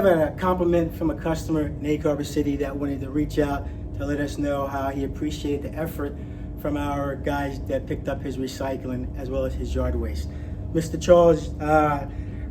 have a compliment from a customer in ACUA City that wanted to reach out to let us know how he appreciated the effort from our guys that picked up his recycling as well as his yard waste. Mr. Charles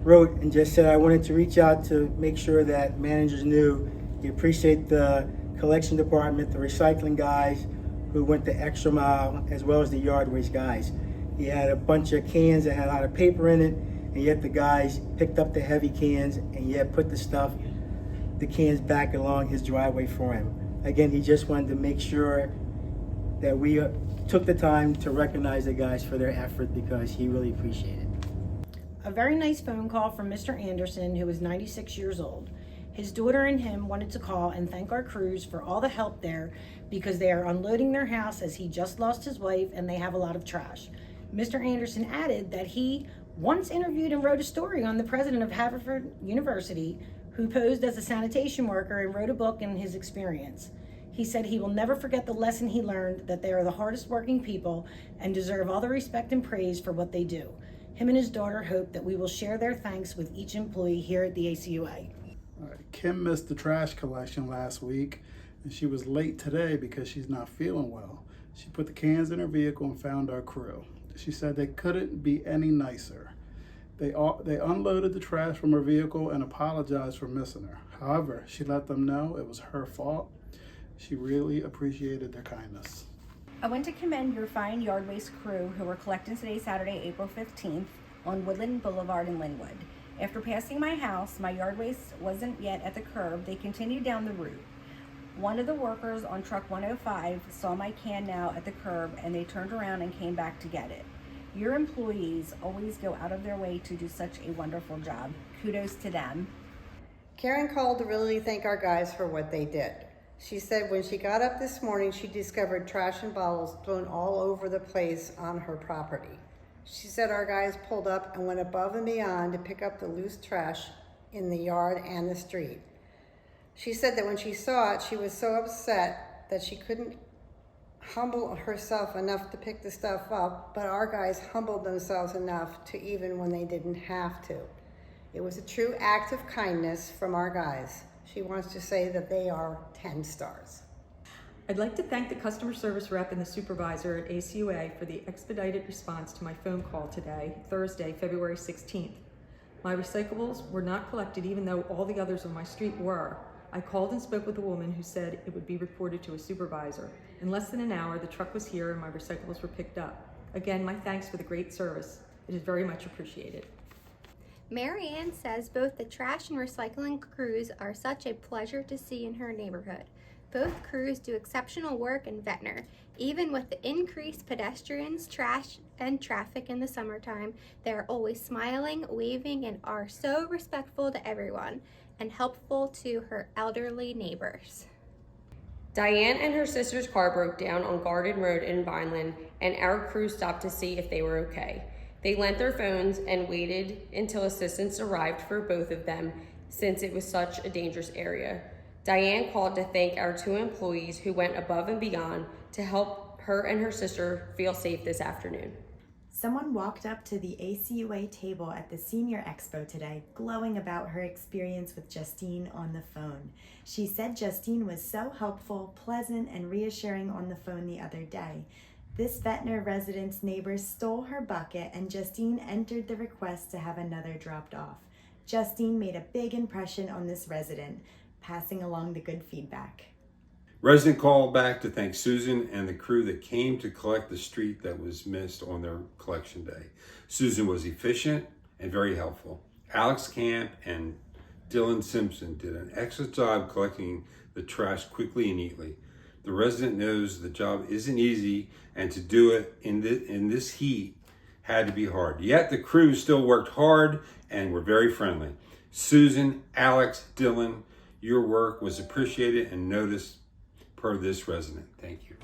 wrote and just said, I wanted to reach out to make sure that managers knew he appreciated the collection department, the recycling guys who went the extra mile, as well as the yard waste guys. He had a bunch of cans that had a lot of paper in it, and yet the guys picked up the heavy cans and yet put the cans back along his driveway for him. Again, he just wanted to make sure that we took the time to recognize the guys for their effort because he really appreciated it. A very nice phone call from Mr. Anderson, who is 96 years old. His daughter and him wanted to call and thank our crews for all the help there because they are unloading their house as he just lost his wife and they have a lot of trash. Mr. Anderson added that he once interviewed and wrote a story on the president of Haverford University who posed as a sanitation worker and wrote a book in his experience. He said he will never forget the lesson he learned, that they are the hardest working people and deserve all the respect and praise for what they do. Him and his daughter hope that we will share their thanks with each employee here at the ACUA. Kim missed the trash collection last week, and she was late today because she's not feeling well. She put the cans in her vehicle and found our crew. She said they couldn't be any nicer. They unloaded the trash from her vehicle and apologized for missing her. However, she let them know it was her fault. She really appreciated their kindness. I want to commend your fine yard waste crew who were collecting today, Saturday, April 15th on Woodland Boulevard in Linwood. After passing my house, my yard waste wasn't yet at the curb. They continued down the route. One of the workers on truck 105 saw my can now at the curb and they turned around and came back to get it. Your employees always go out of their way to do such a wonderful job. Kudos to them. Karen called to really thank our guys for what they did. She said when she got up this morning, she discovered trash and bottles thrown all over the place on her property. She said our guys pulled up and went above and beyond to pick up the loose trash in the yard and the street. She said that when she saw it, she was so upset that she couldn't humble herself enough to pick the stuff up, but our guys humbled themselves enough to even when they didn't have to. It was a true act of kindness from our guys. She wants to say that they are 10 stars. I'd like to thank the customer service rep and the supervisor at ACUA for the expedited response to my phone call today, Thursday, February 16th. My recyclables were not collected even though all the others on my street were. I called and spoke with a woman who said it would be reported to a supervisor. In less than an hour, the truck was here and my recyclables were picked up. Again, my thanks for the great service. It is very much appreciated. Mary Ann says both the trash and recycling crews are such a pleasure to see in her neighborhood. Both crews do exceptional work in Ventnor. Even with the increased pedestrians, trash, and traffic in the summertime, they are always smiling, waving, and are so respectful to everyone and helpful to her elderly neighbors. Diane and her sister's car broke down on Garden Road in Vineland, and our crew stopped to see if they were okay. They lent their phones and waited until assistance arrived for both of them since it was such a dangerous area. Diane called to thank our 2 employees who went above and beyond to help her and her sister feel safe this afternoon. Someone walked up to the ACUA table at the Senior Expo today, glowing about her experience with Justine on the phone. She said Justine was so helpful, pleasant, and reassuring on the phone the other day. This Ventnor resident's neighbors stole her bucket and Justine entered the request to have another dropped off. Justine made a big impression on this resident, passing along the good feedback. Resident called back to thank Susan and the crew that came to collect the street that was missed on their collection day. Susan was efficient and very helpful. Alex Camp and Dylan Simpson did an excellent job collecting the trash quickly and neatly. The resident knows the job isn't easy and to do it in this heat had to be hard. Yet the crew still worked hard and were very friendly. Susan, Alex, Dylan, your work was appreciated and noticed per this resident. Thank you.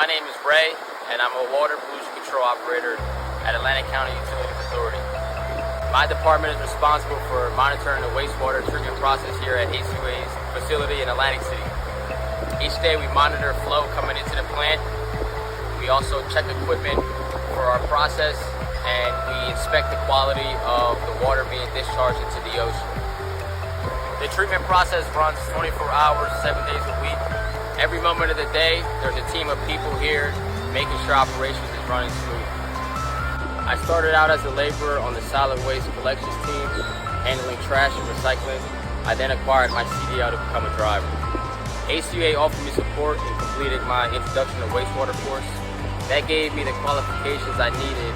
My name is Ray, and I'm a water pollution control operator at Atlantic County Utilities Authority. My department is responsible for monitoring the wastewater treatment process here at ACUA's facility in Atlantic City. Each day we monitor flow coming into the plant. We also check equipment for our process, and we inspect the quality of the water being discharged into the ocean. The treatment process runs 24 hours, 7 days a week. Every moment of the day, there's a team of people here making sure operations is running smooth. I started out as a laborer on the solid waste collections team, handling trash and recycling. I then acquired my CDL to become a driver. ACUA offered me support and completed my introduction to wastewater course. That gave me the qualifications I needed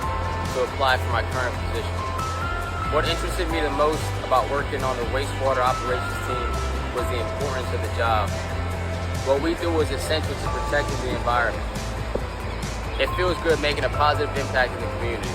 to apply for my current position. What interested me the most about working on the wastewater operations team was the importance of the job. What we do is essential to protecting the environment. It feels good making a positive impact in the community.